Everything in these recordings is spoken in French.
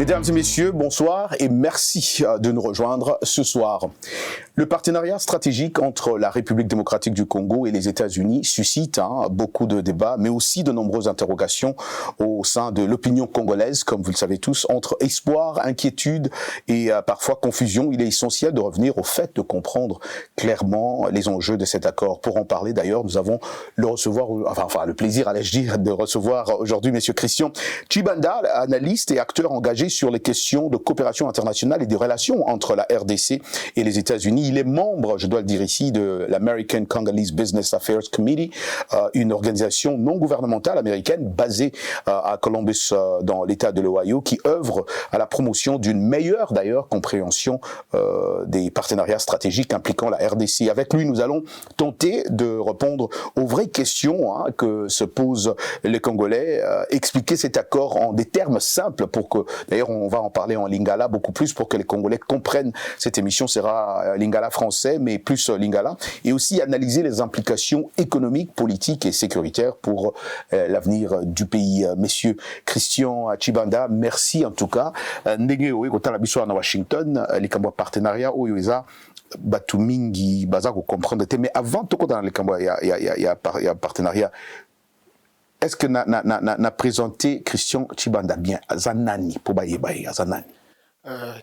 Mesdames et messieurs, bonsoir et merci de nous rejoindre ce soir. Le partenariat stratégique entre la République démocratique du Congo et les États-Unis suscite beaucoup de débats, mais aussi de nombreuses interrogations au sein de l'opinion congolaise, comme vous le savez tous, entre espoir, inquiétude et parfois confusion. Il est essentiel de revenir au fait de comprendre clairement les enjeux de cet accord. Pour en parler d'ailleurs, nous avons le plaisir, allais-je dire, de recevoir aujourd'hui Monsieur Christian Tshibanda, analyste et acteur engagé sur les questions de coopération internationale et des relations entre la RDC et les États-Unis. Il est membre, je dois le dire ici, de l'American Congolese Business Affairs Committee, une organisation non gouvernementale américaine basée à Columbus, dans l'État de l'Ohio, qui œuvre à la promotion d'une meilleure, d'ailleurs, compréhension des partenariats stratégiques impliquant la RDC. Avec lui, nous allons tenter de répondre aux vraies questions que se posent les Congolais, expliquer cet accord en des termes simples pour que, d'ailleurs, on va en parler en lingala beaucoup plus pour que les Congolais comprennent. Cette émission sera lingala français, mais plus lingala, et aussi analyser les implications économiques, politiques et sécuritaires pour l'avenir du pays. Messieurs Christian Tshibanda, merci en tout cas. Ndenge oye kotala biso na Washington, likambo partenariat oyo eza batu mingi baza ko comprendre te, mais avant tout dans likambo ya partenariat. Est-ce que na présenté Christian Tshibanda bien azanani pour baye azanani?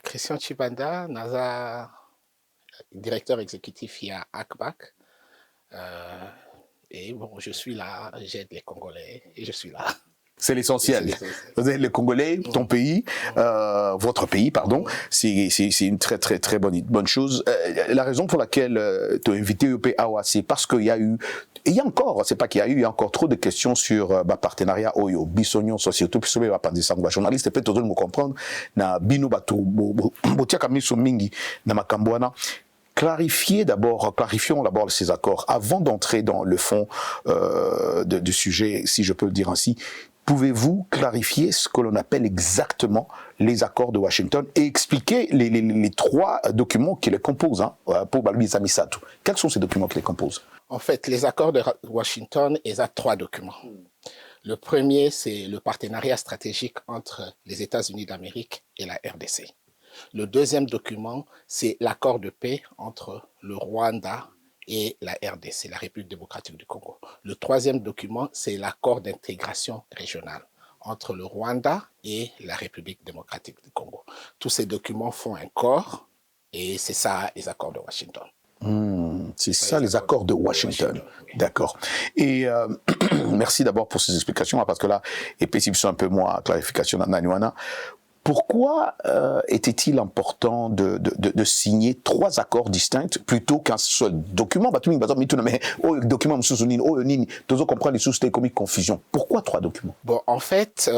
Christian Tshibanda naza directeur exécutif à ACBAC. Et bon, je suis là, j'aide les Congolais et je suis là. C'est l'essentiel. Les Congolais, ton pays, votre pays, pardon, c'est une très bonne chose. La raison pour laquelle tu as invité EPAWA, c'est parce qu'il y a eu, et il y a encore, c'est pas qu'il y a eu, il y a encore trop de questions sur partenariat Oyo, Bissonion, Société, puis sur pas des journalistes, peut-être me comprendre, na bino batu, botia kamiso mingi, na makambwana. Clarifions d'abord ces accords avant d'entrer dans le fond du sujet, si je peux le dire ainsi. Pouvez-vous clarifier ce que l'on appelle exactement les accords de Washington et expliquer les trois documents qui les composent pour Balbisa Misato? Quels sont ces documents qui les composent? En fait, les accords de Washington, ils ont trois documents. Le premier, c'est le partenariat stratégique entre les États-Unis d'Amérique et la RDC. Le deuxième document, c'est l'accord de paix entre le Rwanda et la RDC, la République démocratique du Congo. Le troisième document, c'est l'accord d'intégration régionale entre le Rwanda et la République démocratique du Congo. Tous ces documents font un corps et c'est ça les accords de Washington. C'est ça les accords de Washington. D'accord. Et merci d'abord pour ces explications, parce que là, et puis un peu moins clarification dans Nanyuana. Pourquoi était-il important de signer trois accords distincts plutôt qu'un seul document? Pourquoi trois documents? Bon, en fait,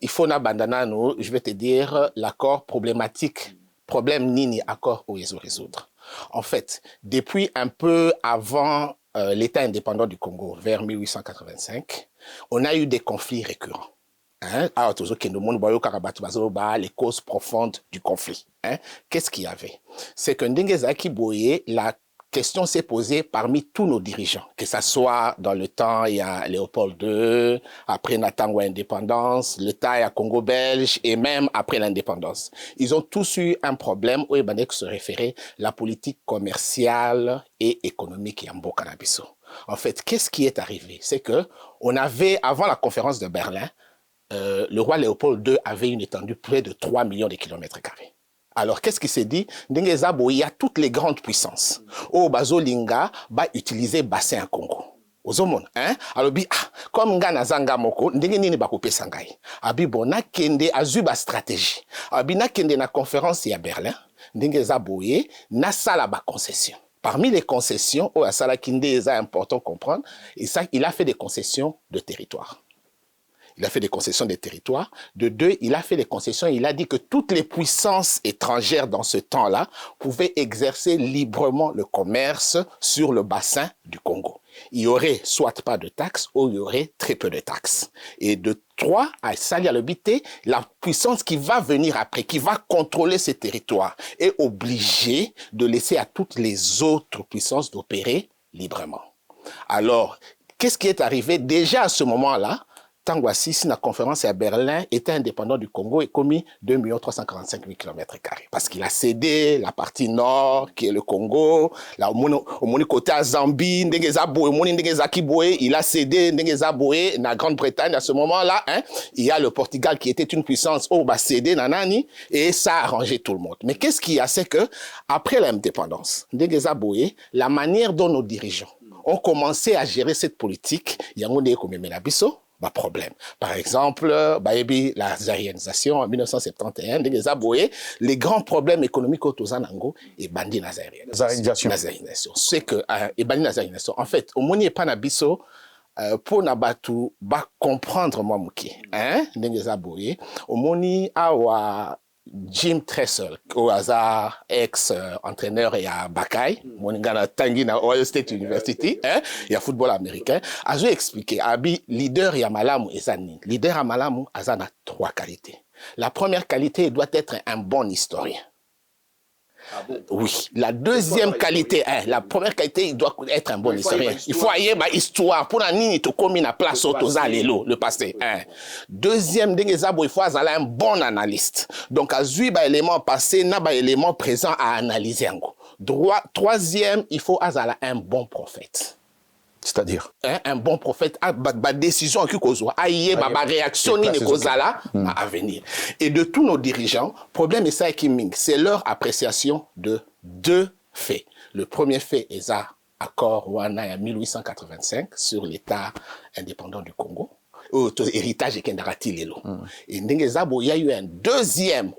il faut n'abandonner, je vais te dire, l'accord problématique, problème nini accord où ils ont résoudre. En fait, depuis un peu avant l'État indépendant du Congo, vers 1885, on a eu des conflits récurrents. Les causes profondes du conflit. Qu'est-ce qu'il y avait? C'est que Ndengezaki Boye, la question s'est posée parmi tous nos dirigeants, que ce soit dans le temps, il y a Léopold II, après Natangwa indépendance, le temps, il y a Congo belge, et même après l'indépendance. Ils ont tous eu un problème où il se référait la politique commerciale et économique Yambo Canabiso. En fait, qu'est-ce qui est arrivé? C'est que on avait, avant la conférence de Berlin, le roi Léopold II avait une étendue de près de 3 millions de kilomètres carrés. Alors, qu'est-ce qui s'est dit? Ndengezabo, il y a toutes les grandes puissances. Oh, Bazolinga va utiliser bassin à Congo. Ozomon, alors, comme Ngana Zanga Moko, Ndengenini Bakope Sangai. Abi, bon, na kende azuba stratégie. Abi, na kende na conférence à Berlin. Ndengezabo, na sala ba concession. Parmi les concessions, oh, Asala Kinde, c'est important de comprendre, et ça, il a fait des concessions de territoire. Il a fait des concessions des territoires. De deux, il a fait des concessions. Il a dit que toutes les puissances étrangères dans ce temps-là pouvaient exercer librement le commerce sur le bassin du Congo. Il y aurait soit pas de taxes ou il y aurait très peu de taxes. Et de trois, à Salialobité, la puissance qui va venir après, qui va contrôler ces territoires, est obligée de laisser à toutes les autres puissances d'opérer librement. Alors, qu'est-ce qui est arrivé déjà à ce moment-là? Tango Assisi, la conférence à Berlin, était indépendant du Congo et commis 2 345 000 km². Parce qu'il a cédé la partie nord, qui est le Congo, là, au côté à Zambie, il a cédé la Grande-Bretagne à ce moment-là. Hein, il y a le Portugal qui était une puissance, cédé, nanani, et ça a arrangé tout le monde. Mais qu'est-ce qu'il y a, c'est que, après l'indépendance, la manière dont nos dirigeants ont commencé à gérer cette politique, il y a un comme Melabiso, problème. Par exemple, la zaïanisation en 1971, les grands problèmes économiques au Tozanango et bandi na zaïanisation. C'est que, et bandi na zaïanisation. En fait, au moni pas na biso, pour nabatu, comprendre moi mouki, hein, au moni awa Jim Tressel, au hasard ex-entraîneur et à Bakay, Moningana Tangi na Ohio State University, hein, il y a football américain, a expliqué, abi leader Yamalamu et Zani. Leader Yamalamu a 3 qualités. La première qualité, il doit être un bon historien. Ah bon? Oui. La deuxième qualité, la première qualité, il doit être un bon historien. Il faut aller ma histoire pour nini to komi na place le passé. Deuxième, il faut avoir un bon analyste. Donc, à ba élément passé, na ba élément présent à analyser. Troisième, il faut avoir un bon prophète. C'est-à-dire un bon prophète a décision qui cause réaction à venir. Et de tous nos dirigeants, problème est ça c'est leur appréciation de 2 faits. Le premier fait est l'accord Wana en 1885 sur l'État indépendant du Congo. Héritage et Kendarati Lelo. Et il y a eu un deuxième,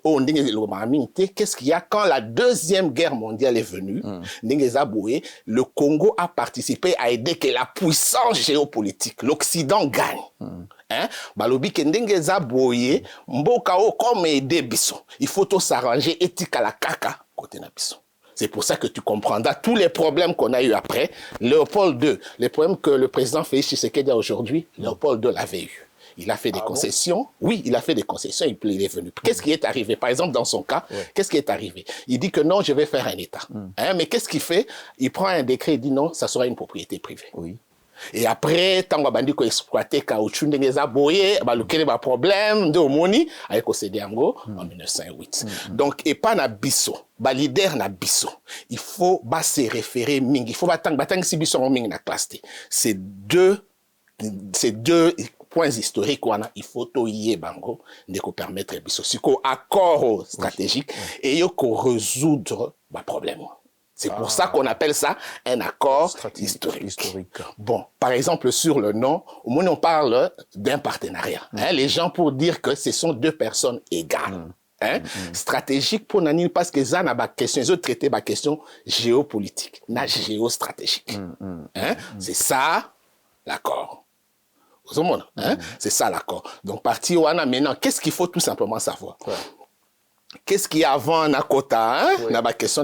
qu'est-ce qu'il y a quand la deuxième guerre mondiale est venue, le Congo a participé à aider que la puissance géopolitique, l'Occident gagne. Hein? Balobi Kendenge Zaboye, Mboka o comme aider Bisson. Il faut tout s'arranger éthique à la caca côté na Bisson. C'est pour ça que tu comprendras tous les problèmes qu'on a eu après. Léopold II, les problèmes que le président Félix Tshisekedi a aujourd'hui, Léopold II l'avait eu. Il a fait des concessions. Oui, il a fait des concessions, il est venu. Qu'est-ce qui est arrivé? Par exemple, dans son cas, qu'est-ce qui est arrivé? Il dit que non, je vais faire un État. Hein, mais qu'est-ce qu'il fait? Il prend un décret et dit non, ça sera une propriété privée. Oui. Et après, tant que ko exploité caoutchouc ndengeza boye, balukele ba problème de moni avec Osedeango en 1908. Donc et pas na biso, ba leader na biso. Il faut se référer mingi, il faut batang si biso mingi na classe. C'est deux points historiques il faut toyer bango ndeko permettre biso siko accord stratégique et yoko résoudre ba problème. C'est pour ça qu'on appelle ça un accord historique. Bon, par exemple, sur le nom, au moins on parle d'un partenariat. Hein, les gens pour dire que ce sont 2 personnes égales. Hein, stratégique pour Nani, parce que ça n'a pas question, ils ont traité la question géopolitique, na géostratégique. Hein, c'est ça l'accord. Hein, c'est ça l'accord. Donc, parti Wana, maintenant, qu'est-ce qu'il faut tout simplement savoir? Qu'est-ce qu'il y a avant Nakota, hein? N'a pas question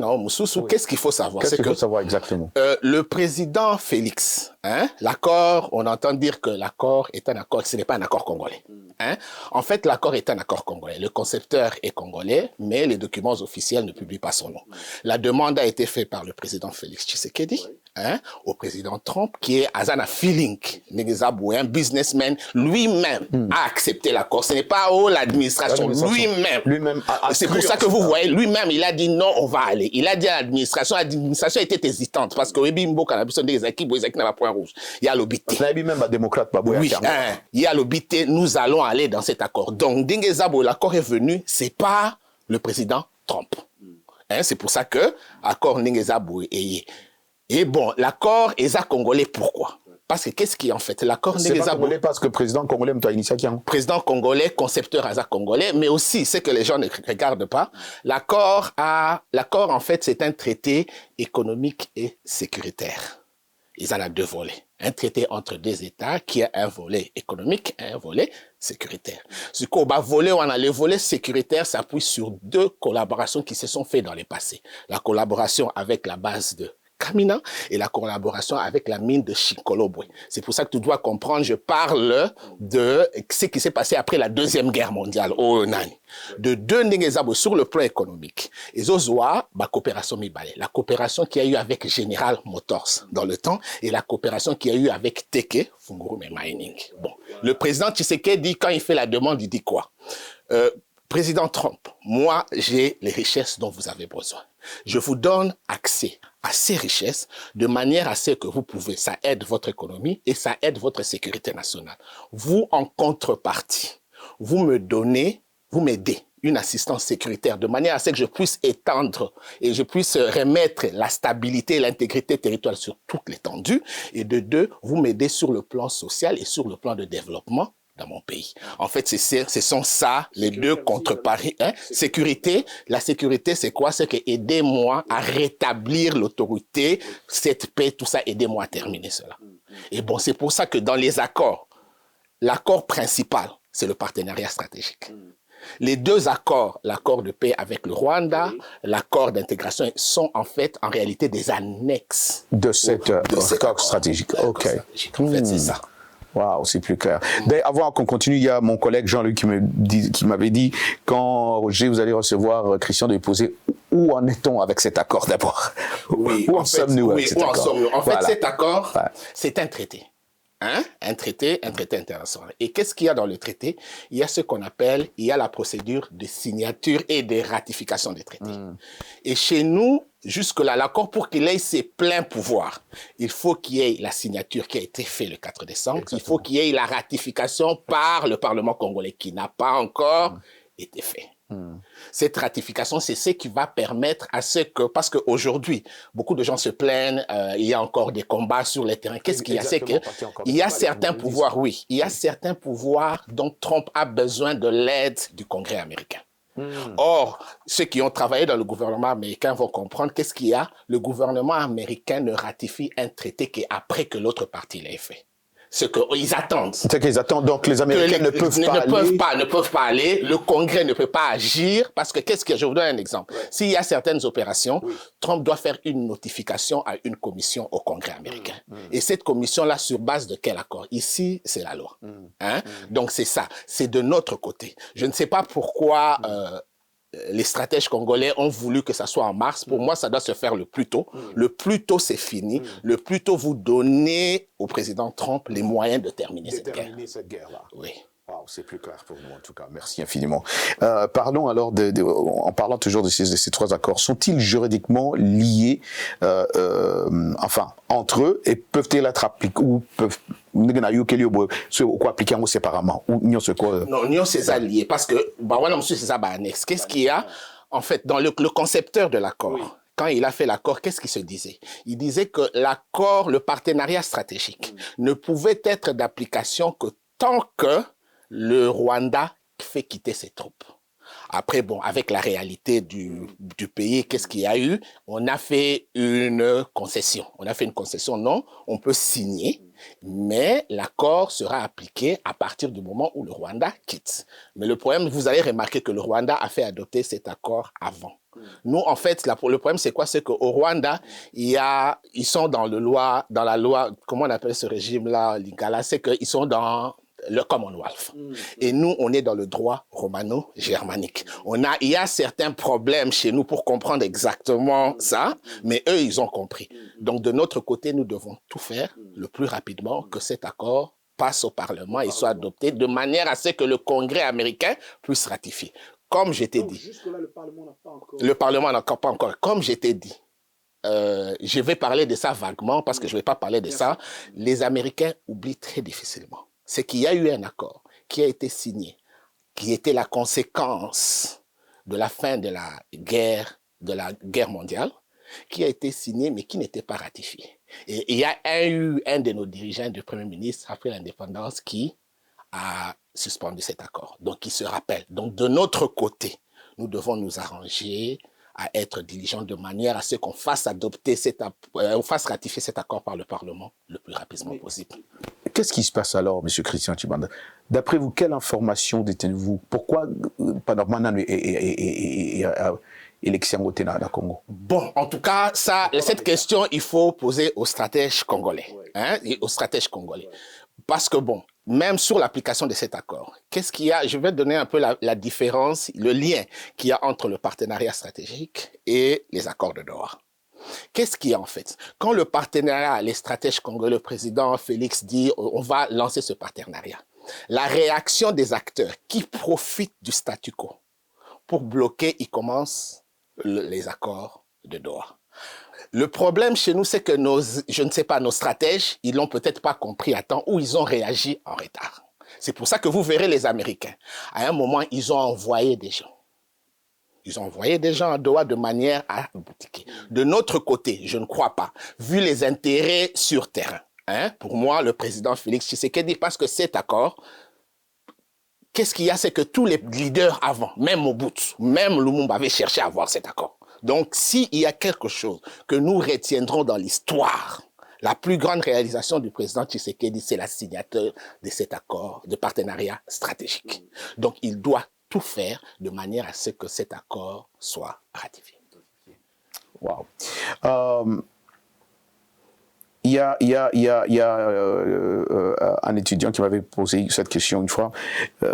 qu'est-ce qu'il faut savoir? Qu'est-ce qu'il faut savoir exactement? Le président Félix, hein? L'accord, on entend dire que l'accord est un accord, ce n'est pas un accord congolais. Hein? En fait, l'accord est un accord congolais. Le concepteur est congolais, mais les documents officiels ne publient pas son nom. La demande a été faite par le président Félix Tshisekedi, hein? Au président Trump, qui est Azana Feeling, un businessman, lui-même a accepté l'accord. Ce n'est pas l'administration, lui-même. C'est pour ça que vous voyez, lui-même, il a dit non, on va aller. Il a dit à l'administration était hésitante parce que il y a l'obité. Oui, il y a l'obité, nous allons aller dans cet accord. Donc, l'accord est venu, c'est pas le président Trump. Hein, c'est pour ça que l'accord Ndingezabo est. Et bon, l'accord est congolais, pourquoi? Parce que qu'est-ce qui est en fait l'accord c'est pas congolais parce que le président congolais m'a initié président congolais, concepteur Aza congolais, mais aussi ce que les gens ne regardent pas. L'accord en fait c'est un traité économique et sécuritaire. Ils en ont 2 volets. Un traité entre 2 États qui a un volet économique et un volet sécuritaire. Ce qu'on va voler, on a le volet sécuritaire s'appuie sur 2 collaborations qui se sont faites dans le passé. La collaboration avec la base de Kamina et la collaboration avec la mine de Chikolobwe. C'est pour ça que tu dois comprendre, je parle de ce qui s'est passé après la Deuxième Guerre mondiale au Nani. De deux Ndengezabo sur le plan économique. Et Zozoa, coopération Mibale. La coopération qu'il y a eu avec General Motors dans le temps et la coopération qu'il y a eu avec Teke, Fungurume Mining. Bon. Le président Tshisekedi, quand il fait la demande, il dit quoi? Président Trump, moi, j'ai les richesses dont vous avez besoin. Je vous donne accès à ces richesses de manière à ce que vous pouvez, ça aide votre économie et ça aide votre sécurité nationale. Vous, en contrepartie, vous m'aidez une assistance sécuritaire de manière à ce que je puisse étendre et je puisse remettre la stabilité et l'intégrité territoriale sur toute l'étendue. Et de deux, vous m'aidez sur le plan social et sur le plan de développement dans mon pays. En fait, ce sont ça, les deux contreparties. Sécurité, la sécurité, c'est quoi? C'est que aidez-moi à rétablir l'autorité, cette paix, tout ça, aidez-moi à terminer cela. Et bon, c'est pour ça que dans les accords, l'accord principal, c'est le partenariat stratégique. Les deux accords, l'accord de paix avec le Rwanda, l'accord d'intégration, sont en fait, en réalité, des annexes de cet accord stratégique. OK. En fait, c'est ça. Waouh, c'est plus clair. D'ailleurs, avant qu'on continue, il y a mon collègue Jean-Luc qui m'avait dit, quand Roger, vous allez recevoir Christian, de lui poser où en est-on avec cet accord d'abord? Oui, où en sommes-nous avec cet accord? En fait, cet accord, c'est un traité. Un traité international. Et qu'est-ce qu'il y a dans le traité? Il y a ce qu'on appelle, il y a la procédure de signature et de ratification des traités. Et chez nous, jusque-là, l'accord, pour qu'il ait ses pleins pouvoirs, il faut qu'il y ait la signature qui a été faite le 4 décembre. Exactement. Il faut qu'il y ait la ratification par le Parlement congolais qui n'a pas encore été fait. Cette ratification, c'est ce qui va permettre à ce que, parce qu'aujourd'hui, beaucoup de gens se plaignent, il y a encore des combats sur les terrains. Qu'est-ce qu'il y a? C'est que il y a certains pouvoirs, oui, il y a certains pouvoirs dont Trump a besoin de l'aide du Congrès américain. Or, ceux qui ont travaillé dans le gouvernement américain vont comprendre qu'est-ce qu'il y a. Le gouvernement américain ne ratifie un traité qu'après que l'autre partie l'ait fait. Ce qu'ils attendent. C'est qu'ils attendent, donc les Américains ne peuvent pas aller, le Congrès ne peut pas agir, parce que je vous donne un exemple. S'il y a certaines opérations, Trump doit faire une notification à une commission au Congrès américain. Et cette commission-là, sur base de quel accord? Ici, c'est la loi. Donc c'est ça, c'est de notre côté. Je ne sais pas pourquoi les stratèges congolais ont voulu que ça soit en mars. Pour moi, ça doit se faire le plus tôt. Le plus tôt, c'est fini. Le plus tôt, vous donnez au président Trump les moyens de terminer cette guerre-là. Oui. Wow, c'est plus clair pour nous, en tout cas. Merci infiniment. Parlons alors, en parlant toujours de ces trois accords, sont-ils juridiquement liés, enfin, entre eux, et peuvent-ils être appliqués, ou peuvent appliquer séparément, ou non, c'est quoi? Non, non, c'est ça lié, parce que, voilà, monsieur, c'est ça, annexe. Qu'est-ce qu'il y a? En fait, dans le concepteur de l'accord, quand il a fait l'accord, qu'est-ce qu'il se disait? Il disait que l'accord, le partenariat stratégique, ne pouvait être d'application que tant que le Rwanda fait quitter ses troupes. Après, bon, avec la réalité du pays, qu'est-ce qu'il y a eu? On a fait une concession. Non, on peut signer, mais l'accord sera appliqué à partir du moment où le Rwanda quitte. Mais le problème, vous allez remarquer que le Rwanda a fait adopter cet accord avant. Nous, en fait, le problème, c'est quoi? C'est qu'au Rwanda, ils sont dans la loi, comment on appelle ce régime-là, l'Ingala, c'est qu'ils sont dans le Commonwealth. Et nous, on est dans le droit romano-germanique. Il y a certains problèmes chez nous pour comprendre exactement ça, mais eux, ils ont compris. Donc, de notre côté, nous devons tout faire le plus rapidement que cet accord passe au Parlement et soit adopté de manière à ce que le Congrès américain puisse ratifier. Comme je t'ai dit. Jusque-là, le Parlement n'a pas encore. Le Parlement n'a pas encore. Comme je t'ai dit. Je vais parler de ça vaguement parce que je ne vais pas parler de ça. Les Américains oublient très difficilement. C'est qu'il y a eu un accord qui a été signé, qui était la conséquence de la fin de la guerre mondiale, qui a été signé mais qui n'était pas ratifié. Et il y a eu un de nos dirigeants, du Premier ministre, après l'indépendance, qui a suspendu cet accord. Donc, il se rappelle. Donc, de notre côté, nous devons nous arranger à être diligents de manière à ce qu'on fasse ratifier cet accord par le Parlement le plus rapidement possible. Qu'est-ce qui se passe alors, M. Christian Tshibanda? D'après vous, quelle information détenez-vous? Pourquoi élection au Ténat, Congo? Bon, en tout cas, cette question, il faut poser aux stratèges congolais, hein, et aux stratèges congolais. Parce que bon, même sur l'application de cet accord, qu'est-ce qu'il y a? Je vais donner un peu la différence, le lien qu'il y a entre le partenariat stratégique et les accords de Doha. Qu'est-ce qu'il y a en fait? Quand le partenariat, les stratèges congolais, le président Félix dit on va lancer ce partenariat, la réaction des acteurs qui profitent du statu quo pour bloquer, ils commencent les accords de Doha. Le problème chez nous, c'est que je ne sais pas, nos stratèges, ils l'ont peut-être pas compris à temps ou ils ont réagi en retard. C'est pour ça que vous verrez les Américains. À un moment, ils ont envoyé des gens. Ils ont envoyé des gens à Doha de manière à boutiquer. De notre côté, je ne crois pas, vu les intérêts sur terrain. Hein, pour moi, le président Félix Tshisekedi, parce que cet accord, qu'est-ce qu'il y a, c'est que tous les leaders avant, même Mobutu, même Lumumba avaient cherché à avoir cet accord. Donc, s'il y a quelque chose que nous retiendrons dans l'histoire, la plus grande réalisation du président Tshisekedi, c'est la signature de cet accord de partenariat stratégique. Donc, il doit tout faire de manière à ce que cet accord soit ratifié. Wow. Il y a un étudiant qui m'avait posé cette question une fois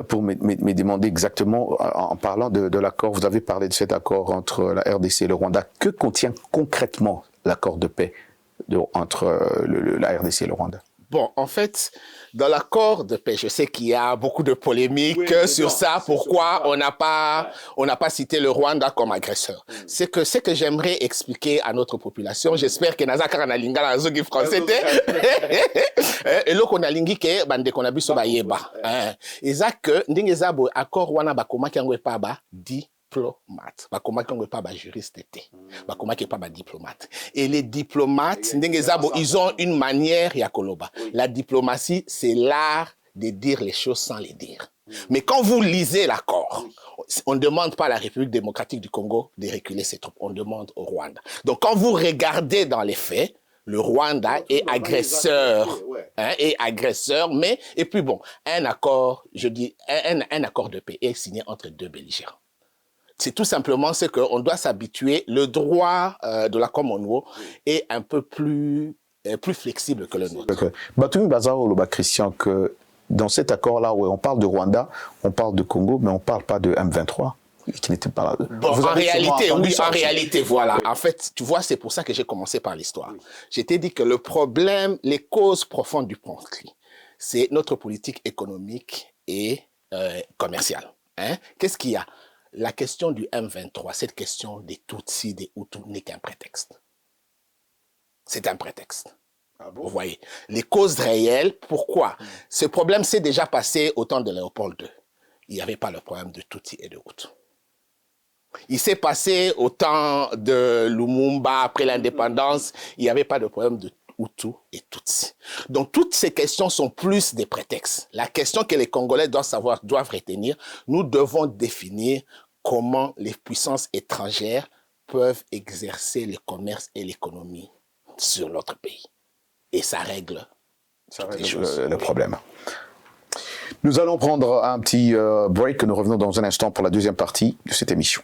pour me demander exactement, en parlant de l'accord, vous avez parlé de cet accord entre la RDC et le Rwanda. Que contient concrètement l'accord de paix entre la RDC et le Rwanda? Bon, en fait, dans l'accord de paix, je sais qu'il y a beaucoup de polémiques sur ça. Pourquoi on n'a pas cité le Rwanda comme agresseur? C'est que ce que j'aimerais expliquer à notre population, j'espère que Nazaka na lingala nazoki français et lo kona lingi ke bande kona biso ba yeba. Eza que ndenge zabo accord wana bakoma ki yango pa ba diplomate. Bakoma ki yango pa ba juriste te. Bakoma ki pa ba diplomate. Et les diplomates ndenge zabo ils ont une manière ya koloba. La diplomatie, c'est l'art de dire les choses sans les dire. Mais quand vous lisez l'accord, on ne demande pas à la République démocratique du Congo de reculer ses troupes, on demande au Rwanda. Donc quand vous regardez dans les faits, le Rwanda est agresseur, hein, mais, et puis bon, un accord, je dis, un accord de paix est signé entre deux belligérants. C'est tout simplement ce qu'on doit s'habituer, le droit de la Commonwealth est un peu plus flexible que le nôtre. Batumi Bazao, Christian, que dans cet accord-là, où on parle de Rwanda, on parle de Congo, mais on ne parle pas de M23, qui n'était pas là. Bon, en réalité, oui, en réalité, voilà. Oui. En fait, tu vois, c'est pour ça que j'ai commencé par l'histoire. Oui. Je t'ai dit que le problème, les causes profondes du conflit, c'est notre politique économique et commerciale. Hein? Qu'est-ce qu'il y a? La question du M23, cette question des Tutsis, des Hutus, n'est qu'un prétexte. C'est un prétexte. Ah bon? Vous voyez, les causes réelles, pourquoi? Ce problème s'est déjà passé au temps de Léopold II. Il n'y avait pas le problème de Tutsis et de Hutus. Il s'est passé au temps de Lumumba, après l'indépendance, il n'y avait pas de problème de Hutus et Tutsis. Donc toutes ces questions sont plus des prétextes. La question que les Congolais doivent retenir, nous devons définir comment les puissances étrangères peuvent exercer le commerce et l'économie sur notre pays. Et ça règle le problème. Nous allons prendre un petit break. Nous revenons dans un instant pour la deuxième partie de cette émission.